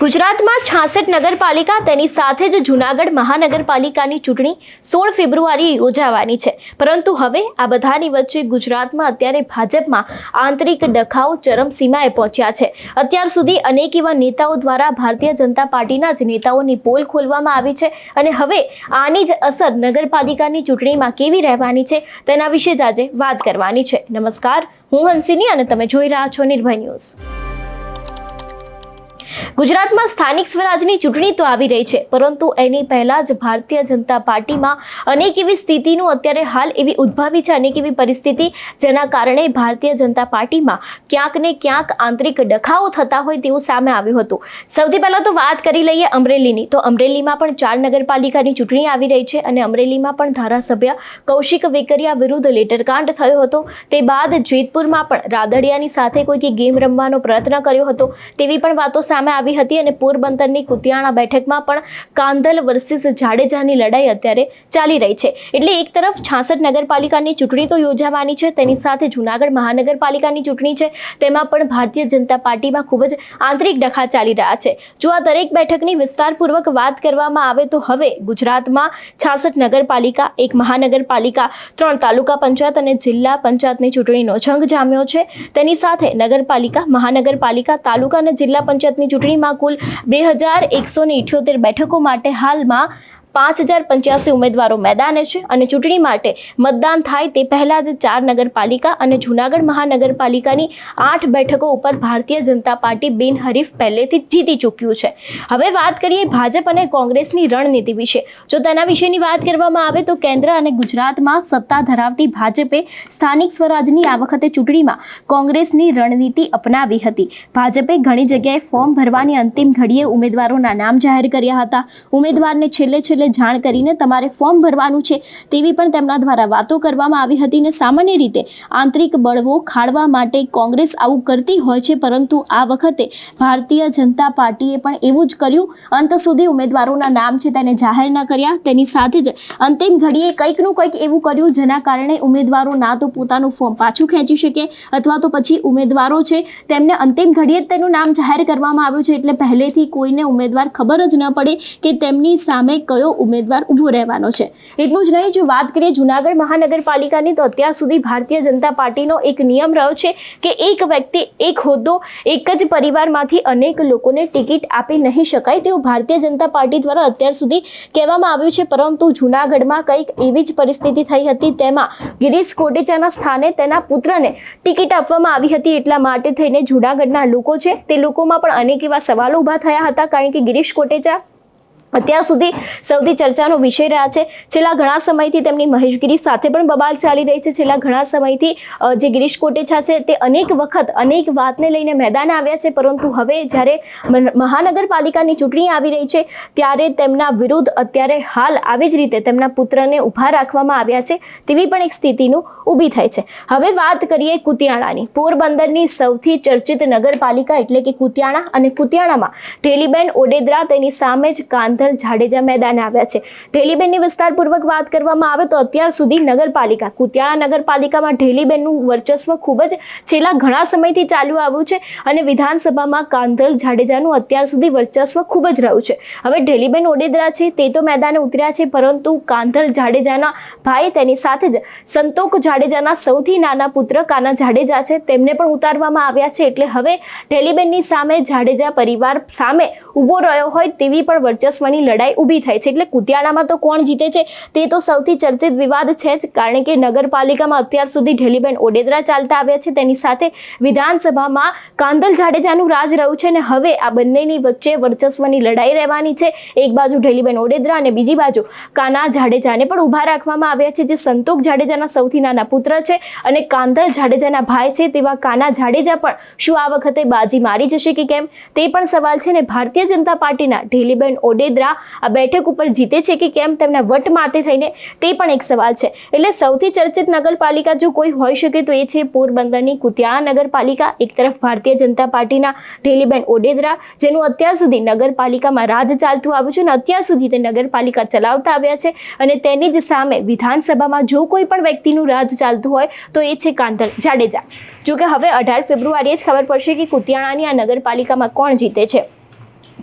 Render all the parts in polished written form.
ગુજરાતમાં 66 નગરપાલિકા તેની સાથે જ જૂનાગઢ મહાનગરપાલિકાની ચૂંટણી 16 ફેબ્રુઆરીએ યોજાવાની છે, પરંતુ હવે આ બધાની વચ્ચે ગુજરાતમાં અત્યારે ભાજપમાં આંતરિક ડખાઓ ચરમસીમાએ પહોંચ્યા છે। અત્યાર સુધી અનેક એવા નેતાઓ દ્વારા ભારતીય જનતા પાર્ટીના જ નેતાઓની પોલ ખોલવામાં આવી છે અને હવે આની જ અસર નગરપાલિકાની ચૂંટણીમાં કેવી રહેવાની છે તેના વિશે જ આજે વાત કરવાની છે। નમસ્કાર, હું હંસિની અને તમે જોઈ રહ્યા છો નિર્ભય ન્યૂઝ। ગુજરાતમાં સ્થાનિક સ્વરાજની ચૂંટણી તો આવી રહી છે, પરંતુ એની પહેલા જ ભારતીય જનતા પાર્ટીમાં અનેક એવી સ્થિતિનું અત્યારે હાલ એવી ઉદ્ભવી છે, અનેક એવી પરિસ્થિતિ જેના કારણે ભારતીય જનતા પાર્ટીમાં ક્યાંક ને ક્યાંક આંતરિક ડખાઓ થતા હોય તેવું સામે આવ્યું હતું। સૌથી પહેલા તો વાત કરી લઈએ અમરેલીની, તો અમરેલીમાં પણ 4 નગરપાલિકાની ચૂંટણી આવી રહી છે અને અમરેલીમાં પણ ધારાસભ્ય કૌશિક વેકરિયા વિરુદ્ધ લેટરકાંડ થયો હતો। તે બાદ જેતપુરમાં પણ રાદડિયાની સાથે કોઈકે ગેમ રમવાનો પ્રયત્ન કર્યો હતો તેવી પણ વાતો સામે આવી હતી અને પોરબંદરની કુતિયાણા બેઠકમાં પણ કાંધલ વર્સિસ જાડેજાની લડાઈ અત્યારે ચાલી રહી છે। એટલે એક તરફ 66 નગરપાલિકાની ચૂંટણી તો યોજાવાની છે, તેની સાથે જૂનાગઢ મહાનગરપાલિકાની ચૂંટણી છે, તેમાં પણ ભારતીય જનતા પાર્ટીમાં ખૂબ જ આંતરિક ડખા ચાલી રહ્યા છે। જો આ દરેક બેઠકની વિસ્તારપૂર્વક વાત કરવામાં આવે તો હવે ગુજરાતમાં 66 નગરપાલિકા, 1 મહાનગરપાલિકા, 3 તાલુકા પંચાયત અને જિલ્લા પંચાયતની ચૂંટણીનો જંગ જામ્યો છે। તેની સાથે નગરપાલિકા, મહાનગરપાલિકા, તાલુકા અને જિલ્લા પંચાયતની ચૂંટણીમાં કુલ 2178 બેઠકો માટે હાલમાં 5085 ઉમેદવારો મેદાને છે અને ચૂંટણી માટે મતદાન થાય તે પહેલા જ 4 નગરપાલિકા અને જૂનાગઢ મહાનગરપાલિકાની 8 બેઠકો ઉપર ભારતીય જનતા પાર્ટી બિનહરીફ પહેલેથી જીતી ચૂક્યું છે। હવે વાત કરીએ ભાજપ અને કોંગ્રેસની રણનીતિ વિશે। જો તેના વિશેની વાત કરવામાં આવે તો કેન્દ્ર અને ગુજરાતમાં સત્તા ધરાવતી ભાજપે સ્થાનિક સ્વરાજની આ વખતે ચૂંટણીમાં કોંગ્રેસની રણનીતિ અપનાવી હતી। ભાજપે ઘણી જગ્યાએ ફોર્મ ભરવાની અંતિમ ઘડીએ ઉમેદવારોના નામ જાહેર કર્યા હતા। ઉમેદવારને છેલ્લે જાણ કરીને તમારે ફોર્મ ભરવાનું છે તેવી પણ તેમના દ્વારા વાતો કરવામાં આવી હતી અને સામાન્ય રીતે આંતરિક બળવો ખાળવા માટે કોંગ્રેસ આવું કરતી હોય છે, પરંતુ આ વખતે ભારતીય જનતા પાર્ટીએ પણ એવું જ કર્યું। અંત સુધી ઉમેદવારોના નામ છે તેને જાહેર ન કર્યા, તેની સાથે જ અંતિમ ઘડીએ કંઈકનું કંઈક એવું કર્યું જેના કારણે ઉમેદવારો ના તો પોતાનું ફોર્મ પાછું ખેંચી શકે અથવા તો પછી ઉમેદવારો છે તેમને અંતિમ ઘડીએ જ તેનું નામ જાહેર કરવામાં આવ્યું છે, એટલે પહેલેથી કોઈને ઉમેદવાર ખબર જ ન પડે કે તેમની સામે કયો ઉમેદવાર ઉભો રહેવાનો છે। એટલું જ નહીં, જો વાત કરીએ જૂનાગઢ મહાનગરપાલિકાની તો અત્યાર સુધી ભારતીય જનતા પાર્ટીનો એક નિયમ રહ્યો છે કે એક વ્યક્તિ, એક હોદ્દો, એક જ પરિવારમાંથી અનેક લોકોને ટિકિટ આપી નહીં શકાય તેવું ભારતીય જનતા પાર્ટી દ્વારા અત્યાર સુધી કહેવામાં આવ્યું છે, પરંતુ જૂનાગઢમાં કંઈક એવી જ પરિસ્થિતિ થઈ હતી। તેમાં ગિરીશ કોટેચાના સ્થાને તેના પુત્રને ટિકિટ આપવામાં આવી હતી, એટલા માટે થઈને જૂનાગઢના લોકો છે તે લોકોમાં પણ અનેક એવા સવાલો ઊભા થયા હતા, કારણ કે ગિરીશ કોટેચા અત્યાર સુધી સૌથી ચર્ચાનો વિષય રહ્યા છે। છેલ્લા ઘણા સમયથી તેમની મહેશગીરી સાથે પણ બબાલ ચાલી રહી છે। છેલ્લા ઘણા સમયથી જે ગિરીશ કોટેચા છે તે અનેક વખત અનેક વાતને લઈને મેદાને આવ્યા છે, પરંતુ હવે જ્યારે મહાનગરપાલિકાની ચૂંટણી આવી રહી છે ત્યારે તેમના વિરુદ્ધ અત્યારે હાલ આવી જ રીતે તેમના પુત્રને ઊભા રાખવામાં આવ્યા છે તેવી પણ એક સ્થિતિનું ઊભી થઈ છે। હવે વાત કરીએ કુતિયાણાની। પોરબંદરની સૌથી ચર્ચિત નગરપાલિકા એટલે કે કુતિયાણા, અને કુતિયાણામાં ઢેલીબેન ઓડેદરા, તેની સામે જ કાંધલ જાડેજા મેદાને આવ્યા છે। ઢેલીબેનની વિસ્તારપૂર્વક વાત કરવામાં આવે તો અત્યાર સુધી નગરપાલિકા, કુતિયાણા નગરપાલિકામાં ઢેલીબેનનું વર્ચસ્વ ખૂબ જ છેલ્લા ઘણા સમયથી ચાલ્યું આવ્યું છે અને વિધાનસભામાં કાંધલ જાડેજાનું અત્યાર સુધી વર્ચસ્વ ખૂબ જ રહ્યું છે। હવે ઢેલીબેન ઓડેદરા છે તે તો મેદાને ઉતર્યા છે, પરંતુ કાંધલ જાડેજાના ભાઈ, તેની સાથે જ સંતોક જાડેજાના સૌથી નાના પુત્ર કાના જાડેજા છે તેમને પણ ઉતારવામાં આવ્યા છે। એટલે હવે ઢેલીબેનની સામે જાડેજા પરિવાર સામે ઊભો રહ્યો હોય તેવી પણ વર્ચસ્વની લડાઈ ઊભી થઈ છે। એટલે કુતિયાણામાં તો કોણ જીતે છે તે તો સૌથી ચર્ચિત વિવાદ છે જ, કારણ કે નગરપાલિકામાં અત્યાર સુધી ઢેલીબેન ઓડેદરા ચાલતા આવ્યા છે, તેની સાથે વિધાનસભામાં કાંધલ જાડેજાનું રાજ રહ્યું છે અને હવે આ બંનેની વચ્ચે વર્ચસ્વની લડાઈ રહેવાની છે। એક બાજુ ઢેલીબેન ઓડેદરા અને બીજી બાજુ કાના જાડેજાને પણ ઊભા રાખવામાં આવ્યા છે, જે સંતોક જાડેજાના સૌથી નાના પુત્ર છે અને કાંધલ જાડેજાના ભાઈ છે તેવા કાના જાડેજા પણ શું આ વખતે બાજી મારી જશે કે કેમ તે પણ સવાલ છે। ને ભારતીય જનતા પાર્ટીના ઢેલીબેન ઓડેદરા આ બેઠક ઉપર જીતે છે કે કેમ તેમના વટ માથે થઈને તે પણ એક સવાલ છે। એટલે સૌથી ચર્ચિત નગરપાલિકા જો કોઈ હોઈ શકે તો એ છે પોરબંદરની કુતિયાણા નગરપાલિકા। એક તરફ ભારતીય જનતા પાર્ટીના ઢેલીબેન ઓડેદરા, જેનું અત્યાર સુધી નગરપાલિકામાં રાજ ચાલતું આવ્યું છે અને અત્યાર સુધી તે નગરપાલિકા ચલાવતા આવ્યા છે, અને તેની જ સામે વિધાનસભામાં જો કોઈ પણ વ્યક્તિનું રાજ ચાલતું હોય તો એ છે કાંધલ જાડેજા। જો કે હવે 18 ફેબ્રુઆરીએ જ ખબર પડશે કે કુતિયાણાની આ નગરપાલિકામાં કોણ જીતે છે।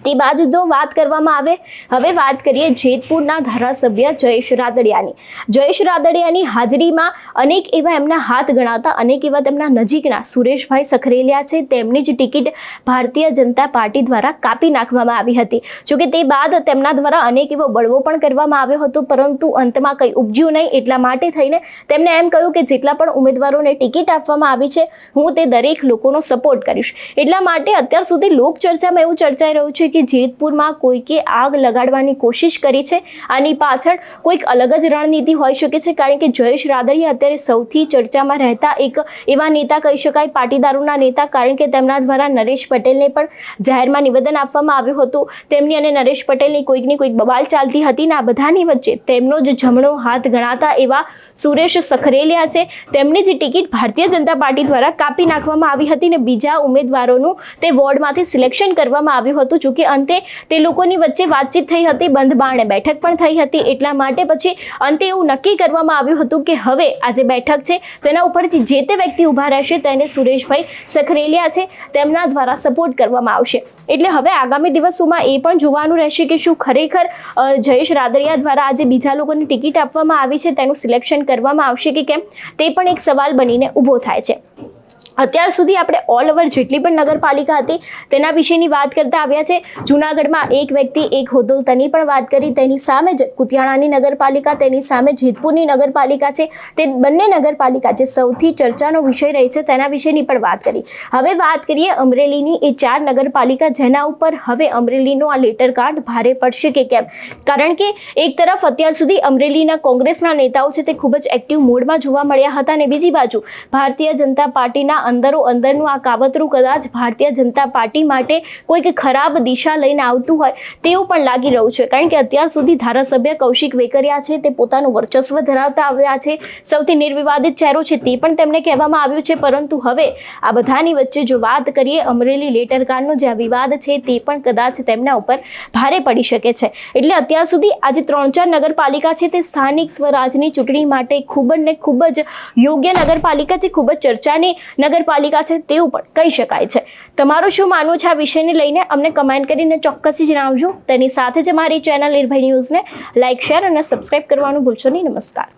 તે બાજુ જો વાત કરવામાં આવે, હવે વાત કરીએ જેતપુરના ધારાસભ્ય જયેશ રાદડિયાની હાજરીમાં અનેક એવા એમના હાથ ગણાતા અનેક એવા તેમના નજીકના સુરેશભાઈ સખરેલિયા છે, તેમની જ ટિકિટ ભારતીય જનતા પાર્ટી દ્વારા કાપી નાખવામાં આવી હતી. જોકે તે બાદ તેમના દ્વારા અનેક એવો બળવો પણ કરવામાં આવ્યો હતો, પરંતુ અંતમાં કંઈ ઉપજ્યું નહીં. એટલા માટે થઈને તેમણે એમ કહ્યું કે જેટલા પણ ઉમેદવારોને ટિકિટ આપવામાં આવી છે, હું તે દરેક લોકોનો સપોર્ટ કરીશ. એટલા માટે અત્યાર સુધી લોકચર્ચામાં એવું ચર્ચાઈ રહ્યું છે કે જેતપુરમાં કોઈકે આગ લગાડવાની કોશિશ કરી છે. આની પાછળ કોઈક અલગ જ રણનીતિ હોઈ શકે છે, કારણ કે જયેશ રાદડિયા અત્યારે સૌથી ચર્ચામાં રહેતા એક એવા નેતા કહી શકાય, પાટીદારોના નેતા, કારણ કે તેમના દ્વારા નરેશ પટેલને પણ જાહેરમાં નિવેદન આપવામાં આવ્યું હતું. તેમની અને નરેશ પટેલની કોઈકની કોઈક બબાલ ચાલતી હતી ને આ બધાની વચ્ચે તેમનો જ જમણો હાથ ગણાતા એવા સુરેશ સખરેલિયા છે, તેમની જ ટિકિટ ભારતીય જનતા પાર્ટી દ્વારા કાપી નાખવામાં આવી હતી ને બીજા ઉમેદવારોનું તે વોર્ડમાંથી સિલેક્શન કરવામાં આવ્યું હતું. જોકે અંતે તે લોકોની વચ્ચે વાતચીત થઈ હતી, બંધ બારણે બેઠક પણ થઈ હતી. એટલા માટે પછી અંતે એવું નક્કી કરવામાં આવ્યું હતું કે હવે આ જે બેઠક છે તેના ઉપરથી જે તે વ્યક્તિ ઊભા રહેશે તેને સુરેશભાઈ સખરેલિયા છે તેમના દ્વારા સપોર્ટ કરવામાં આવશે. એટલે હવે આગામી દિવસોમાં એ પણ જોવાનું રહેશે કે શું ખરેખર જયેશ રાદડિયા દ્વારા આજે બીજા લોકોને ટિકિટ આપવામાં આવી છે તેનું સિલેક્શન કરવામાં આવશે કે કેમ, તે પણ એક સવાલ બનીને ઊભો થાય છે. અત્યાર સુધી આપણે ઓલ ઓવર જેટલી પણ નગરપાલિકા હતી તેના વિશેની વાત કરતા આવ્યા છે. જૂનાગઢમાં એક વ્યક્તિ એક હોદ્દો તેની પણ વાત કરી, તેની સામે જ કુતિયાણાની નગરપાલિકા, તેની સામે જેતપુરની નગરપાલિકા છે, તે બંને નગરપાલિકા જે સૌથી ચર્ચાનો વિષય રહી છે તેના વિશેની પણ વાત કરી. હવે વાત કરીએ અમરેલીની એ 4 નગરપાલિકા જેના ઉપર હવે અમરેલીનો આ લેટર કાર્ડ ભારે પડશે કે કેમ, કારણ કે એક તરફ અત્યાર સુધી અમરેલીના કોંગ્રેસના નેતાઓ છે તે ખૂબ જ એક્ટિવ મોડમાં જોવા મળ્યા હતા અને બીજી બાજુ ભારતીય જનતા પાર્ટીના અંદરનું આ કાવતરું કદાચ ભારતીય જનતા પાર્ટી માટે કોઈક ખરાબ દિશા લઈને આવતું હોય તેવું પણ લાગી રહ્યું છે, કારણ કે અત્યાર સુધી ધારાસભ્ય કૌશિક વેકરિયા છે તે પોતાનું વર્ચસ્વ ધરાવતા આવ્યા છે, સૌથી નિર્વિવાદિત ચહેરો છે તે પણ તેમને કહેવામાં આવ્યું છે. પરંતુ હવે આ બધાની વચ્ચે જો વાત કરીએ અમરેલી લેટર કાર્ડનો જે વિવાદ છે તે પણ કદાચ તેમના ઉપર ભારે પડી શકે છે. એટલે અત્યાર સુધી આજે 3-4 નગરપાલિકા છે તે સ્થાનિક સ્વરાજની ચૂંટણી માટે ખૂબ જ યોગ્ય નગરપાલિકા છે, ખૂબ જ ચર્ચાની નગરપાલિકા છે તેવું પણ કહી શકાય છે. તમારું શું માનવું છે આ વિષયને લઈને અમને કમેન્ટ કરીને ચોક્કસથી જણાવજો. તેની સાથે જ અમારી ચેનલ નિર્ભય ન્યૂઝને લાઇક, શેર અને સબસ્ક્રાઇબ કરવાનું ભૂલશો નહીં. નમસ્કાર.